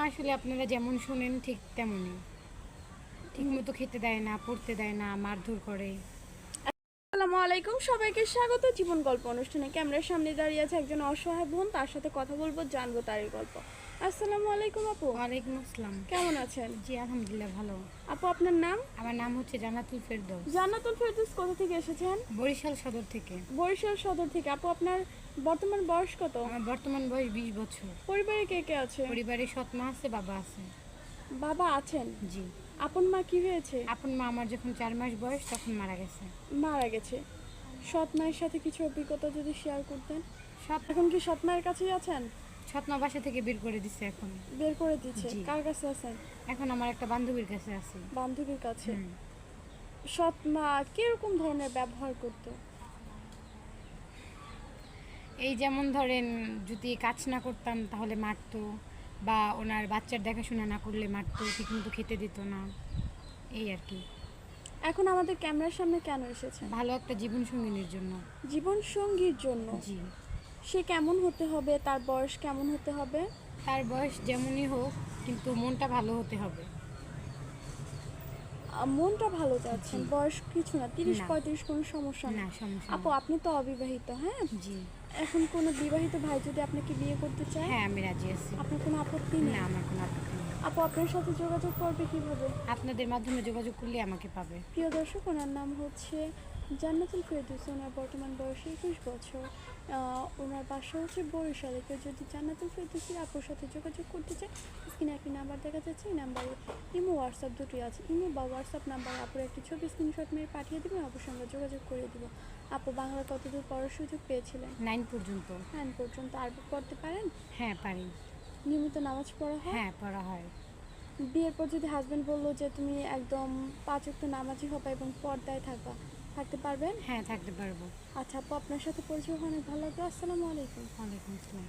আসলে আপনারা যেমন শুনেন ঠিক তেমনই। ঠিক মতো খেতে দেয় না, পড়তে দেয় না, মারধর করে। আসসালামু আলাইকুম, সবাইকে স্বাগত জীবন গল্প অনুষ্ঠানে। ক্যামেরার সামনে দাঁড়িয়ে আছে একজন অসহায় বোন, তার সাথে কথা বলবো, জানবো তারই গল্প। আসসালামু আলাইকুম আপু, ওয়ালাইকুম আসসালাম। কেমন আছেন? জি আলহামদুলিল্লাহ ভালো। আপু আপনার নাম? আমার নাম হচ্ছে জান্নাতুল ফেরদৌস। জান্নাতুল ফেরদৌস। কোথা থেকে এসেছেন? বরিশাল সদর থেকে। বরিশাল সদর থেকে। আপু আপনার বর্তমান বয়স কত? আমার বর্তমান বয়স 20 বছর। পরিবারে কে কে আছে? পরিবারে সৎ মা আছে, বাবা আছে। বাবা আছেন? জি। আপন মা কি হয়েছে? আপন মা আমার যখন 4 মাস বয়স তখন মারা গেছে। মারা গেছে। সৎ মায়ের সাথে কিছু অভিজ্ঞতা যদি শেয়ার করতেন। সৎ এখন কি সৎ মায়ের কাছেই আছেন? সৎ মা বাসা থেকে বের করে দিছে এখন। বের করে দিচ্ছে? জি। কার কাছে আছেন? এখন আমার একটা বান্ধবীর কাছে আছি। বান্ধবীর কাছে। হুম। সৎ মা কিরকম ধরনের ব্যবহার করতো? এই যেমন ধরেন যদি কাজ না করতাম তাহলে মারতো, বা ওনার বাচ্চার দেখাশোনা না করলে মারতো, ঠিকমতো খেতে দিত না, এই আর কি। এখন আমাদের ক্যামেরার সামনে কেন এসেছেন? ভালো একটা জীবন সঙ্গিনীর জন্য। জীবন সঙ্গীর জন্য। জি। সে কেমন হতে হবে? তার বয়স কেমন হতে হবে? তার বয়স যেমনই হোক কিন্তু মনটা ভালো হতে হবে। মনটা ভালো চাচ্ছেন? জি। বয়স কিছু না, 30 না। 35 কোনো সমস্যা না? না, সমস্যা আপু নেই। আপনি তো অবিবাহিত, হ্যাঁ? জি। এখন কোনো বিবাহিত ভাই যদি আপনাকে বিয়ে করতে চায়, হ্যাঁ আমি রাজি আছি। আপনার কোনো আপত্তি না, নেই? আমার কোনো আপত্তি নেই। আপু আপনার সাথে যোগাযোগ করবে কিভাবে? আপনাদের মাধ্যমে যোগাযোগ করলে আমাকে পাবে। প্রিয় দর্শক, ওনার নাম হচ্ছে জান্নাতুল ফেরদৌস। ওনার বর্তমান বয়স 21 বছর। ওনার বাসা হচ্ছে বরিশালে। কেউ যদি জান্নাতুল ফেরদৌসের আপুর সাথে যোগাযোগ করতে চায়, স্ক্রিনে একটি নাম্বার দেখা যাচ্ছে, এই নাম্বারে ইমো হোয়াটসঅ্যাপ দুটি আছে। ইমো বা হোয়াটসঅ্যাপ নাম্বারে আপুর একটি ছবি স্ক্রিনশট মেরে পাঠিয়ে দেবেন, আপুর সঙ্গে যোগাযোগ করে দিব। আপু বাংলা কতদূর পড়ার সুযোগ পেয়েছিলেন? 9 পর্যন্ত। 9 পর্যন্ত। আরবি পড়তে পারেন? হ্যাঁ পারি। নিয়মিত নামাজ পড়া হয়? হ্যাঁ পড়া হয়। বিয়ের পর যদি হাজবেন্ড বললো যে তুমি একদম 5 ওয়াক্ত নামাজি হবে এবং পর্দায় থাকবা, থাকতে পারবেন? হ্যাঁ থাকতে পারবো। আচ্ছা আপু, আপনার সাথে পরিচয় অনেক ভালো লাগলো। আসসালামু আলাইকুম। ওয়ালাইকুম আসসালাম।